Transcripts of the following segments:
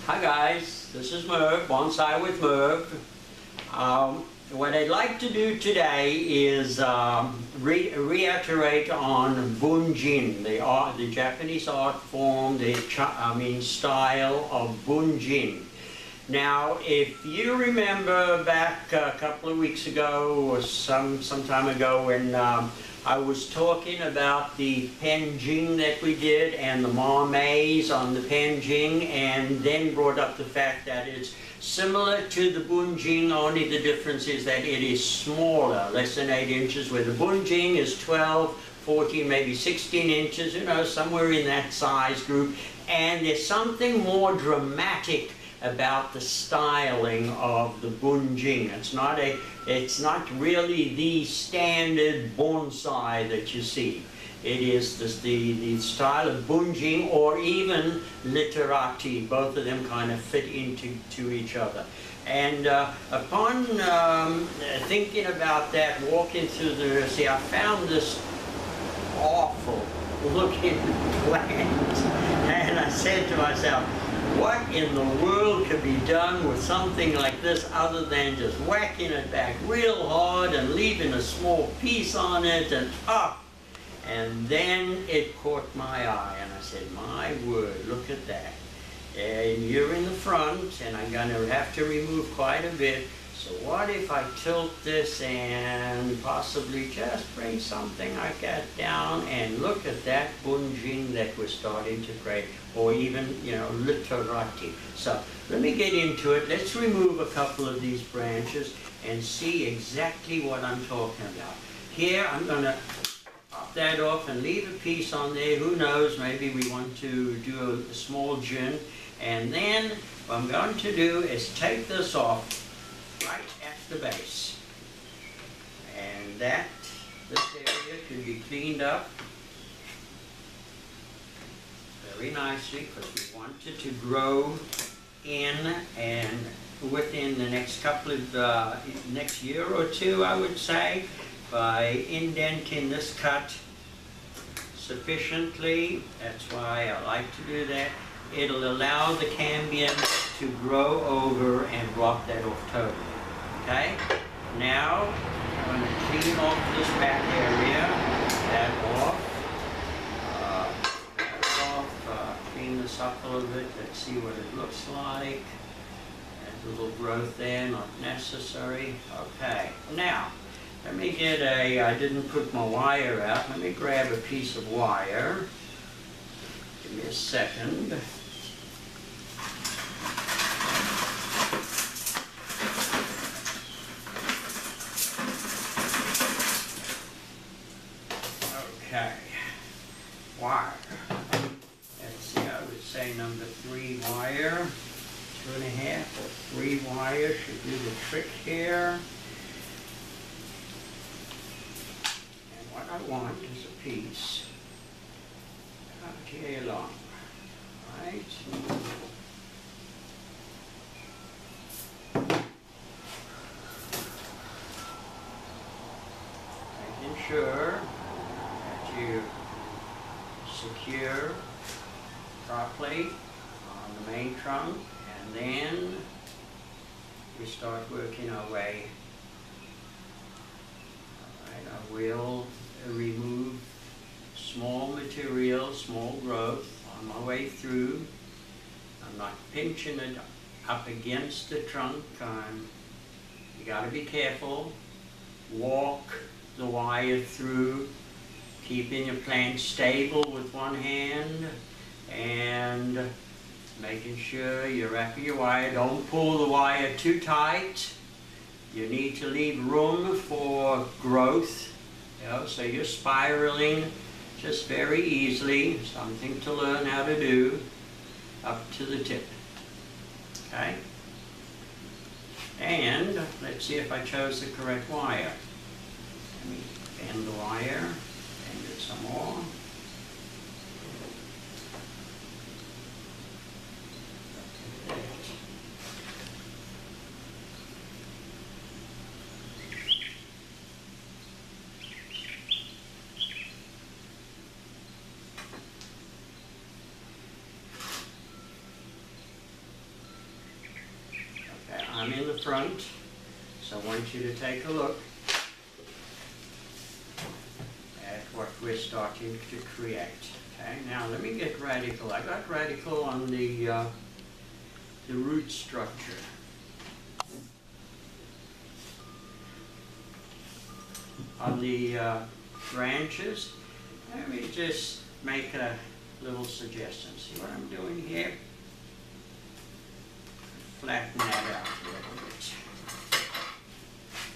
Hi guys, this is Merv, Bonsai with Merv. What I'd like to do today is reiterate on bunjing, the Japanese art form, style of bunjing. Now, if you remember back a couple of weeks ago or some time ago when I was talking about the bunjing that we did and the marmays on the bunjing, and then brought up the fact that it's similar to the bunjing, only the difference is that it is smaller, less than 8 inches, where the bunjing is 12, 14, maybe 16 inches, you know, somewhere in that size group. And there's something more dramatic about the styling of the bunjing. It's not really the standard bonsai that you see. It is the style of bunjing, or even literati. Both of them kind of fit into each other. And upon thinking about that, walking through the nursery, I found this awful looking plant. And I said to myself, what in the world could be done with something like this other than just whacking it back real hard and leaving a small piece on it and up? And then it caught my eye and I said, my word, look at that. And you're in the front and I'm going to have to remove quite a bit. So what if I tilt this and possibly just bring something like that down, and look at that bunjing that we're starting to create, or even, you know, literati. So let me get into it. Let's remove a couple of these branches and see exactly what I'm talking about. Here I'm going to pop that off and leave a piece on there. Who knows, maybe we want to do a small gin. And then what I'm going to do is take this off right at the base, and this area can be cleaned up very nicely, because we want it to grow in and within the next couple of next year or two, I would say, by indenting this cut sufficiently. That's why I like to do that. It'll allow the cambium to grow over and block that off totally. Okay? Now, I'm going to clean off this back area, clean this up a little bit. Let's see what it looks like. That little growth there, not necessary. Okay, now, let me get I didn't put my wire out. Let me grab a piece of wire. Give me a second. Okay, wire. Let's see, I would say number 3 wire, 2.5 or 3 wire should do the trick here. And what I want is a piece out here long, right? Making sure you secure properly on the main trunk, and then we start working our way. Alright, I will remove small material, small growth on my way through. I'm not pinching it up against the trunk. You got to be careful. Walk the wire through, keeping your plant stable with one hand and making sure you're wrapping your wire. Don't pull the wire too tight. You need to leave room for growth, you know, so you're spiraling just very easily. Something to learn how to do up to the tip. Okay? And let's see if I chose the correct wire. Let me bend the wire. Some more. I'm in the front, so I want you to take a look at what we're starting to create. Okay, now let me get radical. I got radical on the root structure. On the branches, let me just make a little suggestion. See what I'm doing here? Flatten that out a little bit.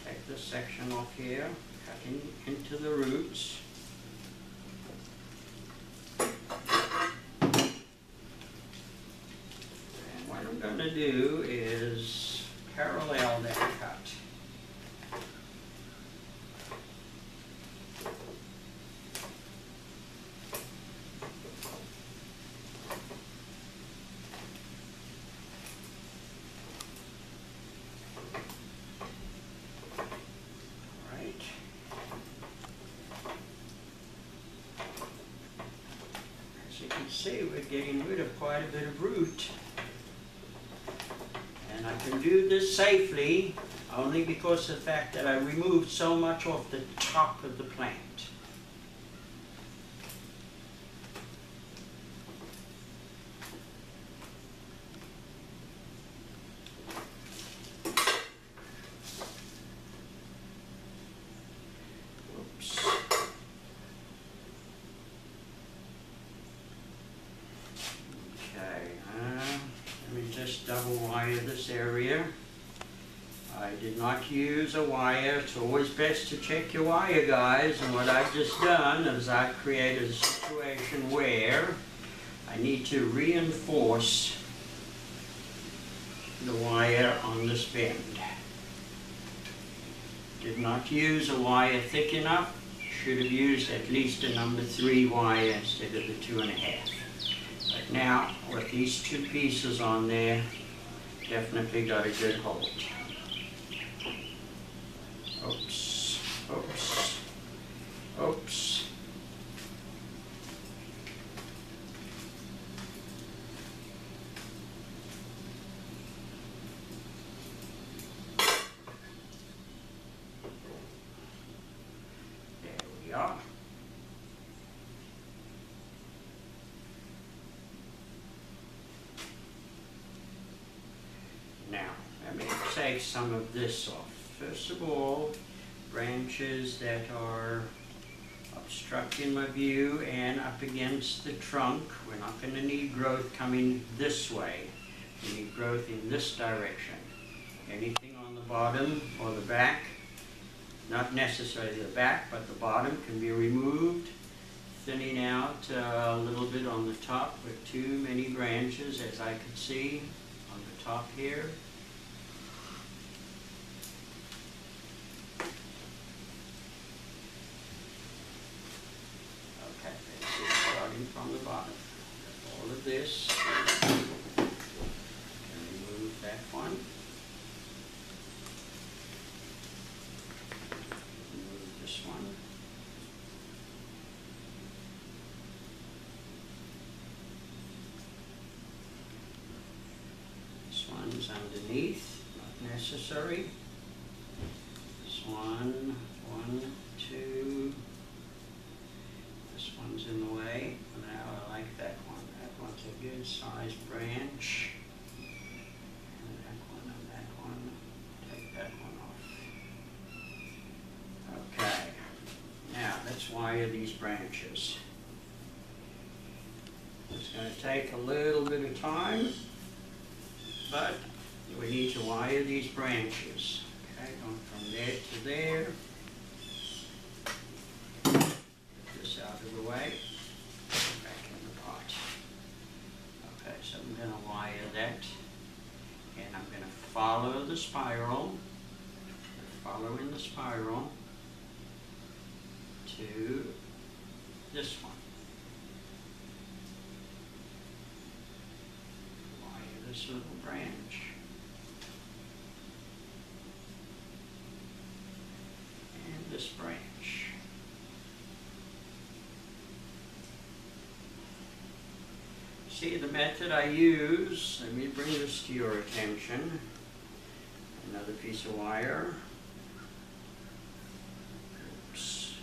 Take this section off here, cutting into the roots. And what I'm going to do is parallel that cut. See, we're getting rid of quite a bit of root, and I can do this safely only because of the fact that I removed so much off the top of the plant. Double wire this area. I did not use a wire. It's always best to check your wire, guys. And what I've just done is I've created a situation where I need to reinforce the wire on this bend. Did not use a wire thick enough. Should have used at least a number 3 wire instead of the 2.5. But now, with these 2 pieces on there, definitely got a good hold. Oops, oops, oops. There we are. Now, let me take some of this off. First of all, branches that are obstructing my view and up against the trunk. We're not going to need growth coming this way. We need growth in this direction. Anything on the bottom or the back, not necessarily the back, but the bottom can be removed. Thinning out a little bit on the top with too many branches, as I could see on the top here. Okay, that's it, starting from the bottom. All of this. Can remove that one. Remove this one. One's underneath, not necessary. This one, 1, 2. This one's in the way. Now I like that one. That one's a good sized branch. And that one and that one. Take that one off. Okay. Now let's wire these branches. It's going to take a little bit of time, but we need to wire these branches. Okay, going from there to there. Get this out of the way. Back in the pot. Okay, so I'm going to wire that, and I'm going to follow the spiral. Following the spiral to this one. This little branch. And this branch. See, the method I use, let me bring this to your attention. Another piece of wire. Oops.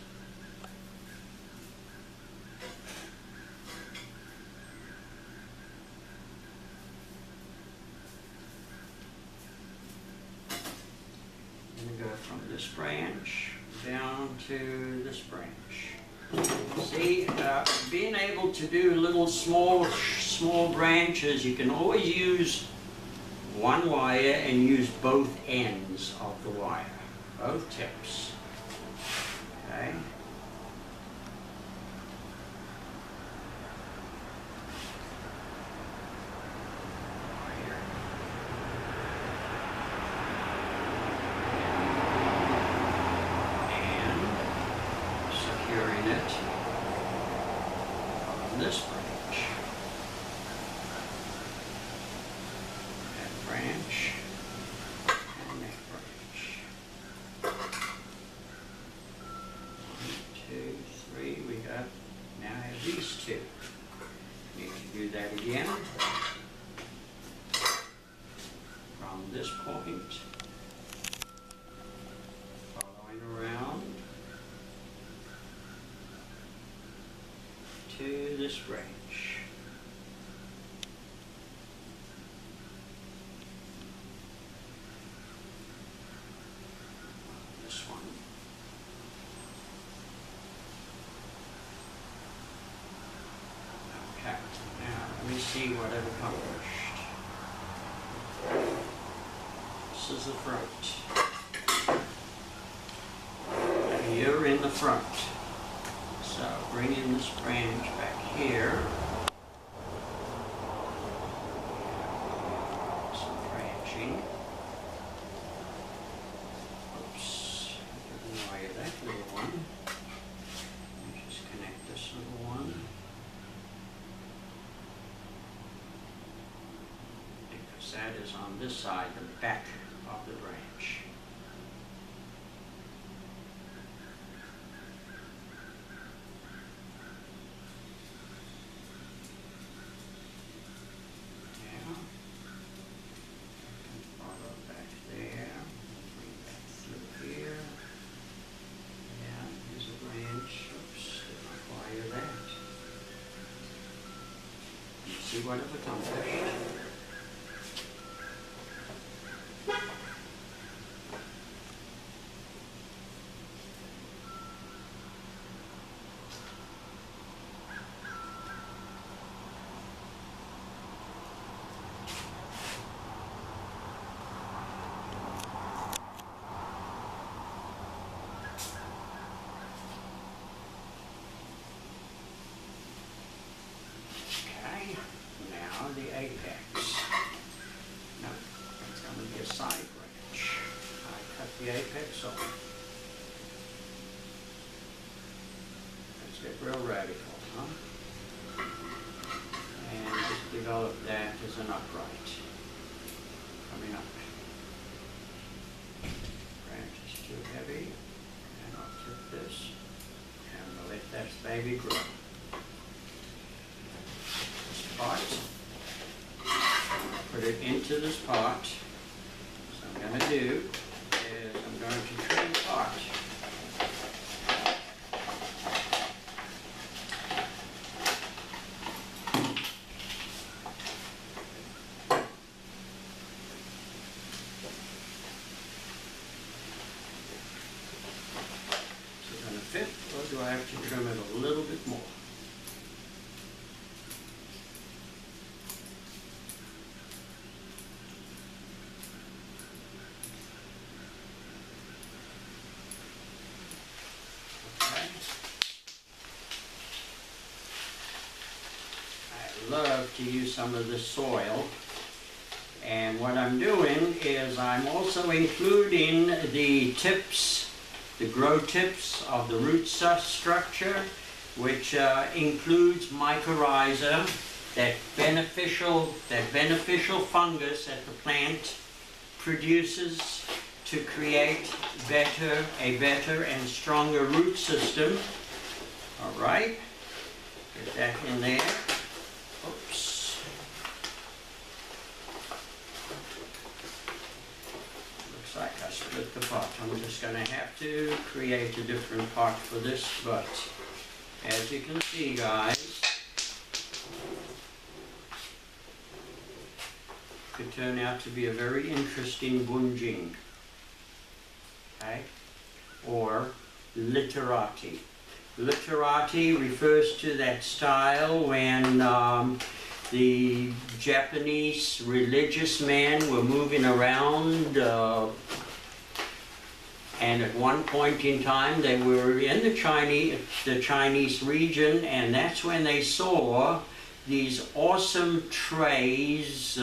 And go from this branch down to this branch. See, being able to do little small branches, you can always use one wire and use both ends of the wire, both tips. Okay. This branch, that branch, and that branch. 1, 2, 3. We got now have these two. Need to do that again from this point, following around to this branch. This one. Okay, now let me see what I've accomplished. This is the front. Here in the front. So bringing this branch back here. Some branching. Oops, I didn't wire that little one. Let me just connect this little one. Because that is on this side, the back of the branch. See what I've accomplished. The apex. No, it's going to be a side branch. I cut the apex off. Let's get real radical, huh? And just develop that as an upright. Coming up. Branch is too heavy. And I'll tip this. And let that baby grow. This part. Put it into this pot. So I'm going to do is I'm going to trim the pot. Is it going to fit, or do I have to trim it a little bit more? Love to use some of the soil, and what I'm doing is I'm also including the tips, the grow tips of the root structure, which includes mycorrhiza, that beneficial fungus that the plant produces to create a better and stronger root system. All right, get that in there. Oops. split the pot. I'm just going to have to create a different pot for this, but as you can see, guys, could turn out to be a very interesting bunjing, okay, or literati. Literati refers to that style when the Japanese religious men were moving around, and at one point in time they were in the Chinese region, and that's when they saw these awesome trays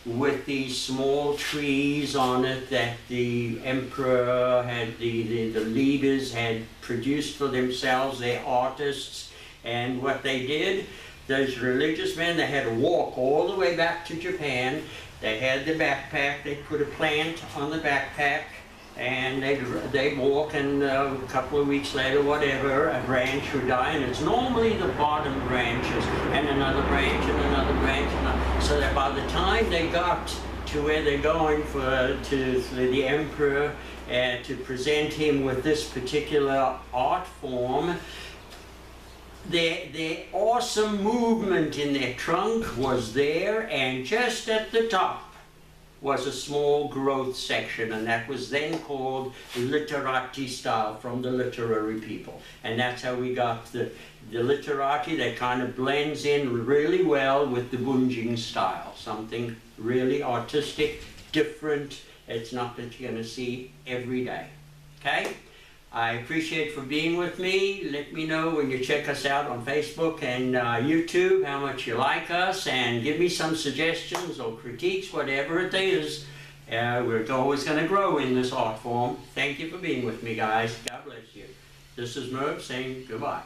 with these small trees on it that the emperor had, the leaders had produced for themselves, their artists. And what they did, those religious men, they had to walk all the way back to Japan. They had the backpack, they put a plant on the backpack, and they'd walk, and a couple of weeks later, whatever, a branch would die, and it's normally the bottom branches, and another branch, and another branch, so that by the time they got to where they're going to the emperor, to present him with this particular art form, their awesome movement in their trunk was there, and just at the top was a small growth section, and that was then called Literati style, from the literary people. And that's how we got the Literati that kind of blends in really well with the bunjing style, something really artistic, different. It's not that you're going to see every day. Okay? I appreciate for being with me. Let me know when you check us out on Facebook and YouTube how much you like us, and give me some suggestions or critiques, whatever it is. We're always going to grow in this art form. Thank you for being with me, guys. God bless you. This is Merv saying goodbye.